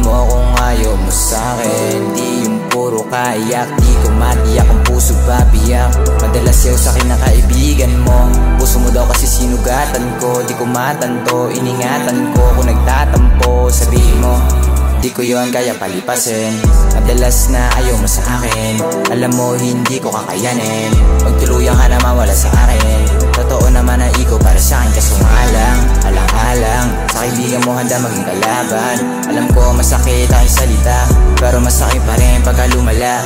mo kung ayaw mo sa'kin. Di yung puro kayak, di ko matiyak ang puso babiyak. Madalas yaw sa'kin ang kaibigan mo. Puso mo daw kasi sinugatan ko. Di ko matanto, iningatan ko. Kung nagtatampo, sabihin mo di ko yon kaya palipasin. Madalas na ayaw mo sa akin. Alam mo hindi ko kakayanin. Magtuluyan ka na mawala sa akin. Totoo naman na ikaw para sa akin. Kaso nga lang, alang-alang sa kaibigan mo handa maging kalaban. Alam ko masakit ang salita, pero masakit pa rin pagka lumala.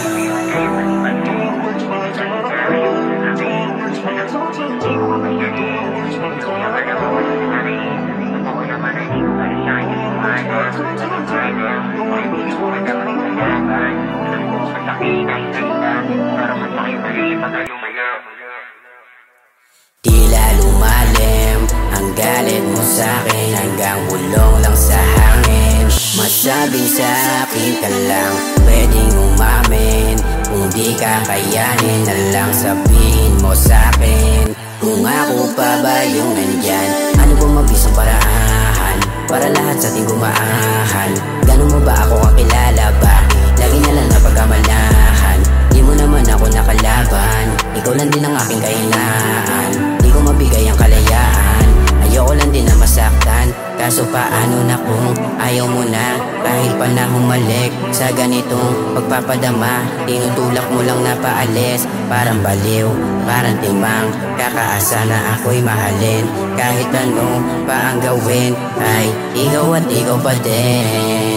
Tila lumalim ang galit mo sa'kin, hanggang bulong lang sa hangin. Masabing sa akin ka lang pwedeng umamin. Kung di ka kayanin na lang sabihin mo sa'kin. Kung ako pa ba yung nandyan, ano bang mabisang paraan para lahat sa ating gumaahan? Ganun mo ba ako kakilala? Bakit lagi na lang napagkamalahan? Di mo naman ako nakalaban, ikaw lang din ang aking kahinaan. Di ko mabigay ang kalayaan, ayoko lang din na masaktan. Kaso paano na kung ayaw mo na? Kahit pa na humalik sa ganitong pagpapadama, tinutulak mo lang na paalis. Parang baliw, parang timang, kakaasa na ako'y mahalin. Kahit ano pa ang gawin, ay ikaw at ikaw pa din.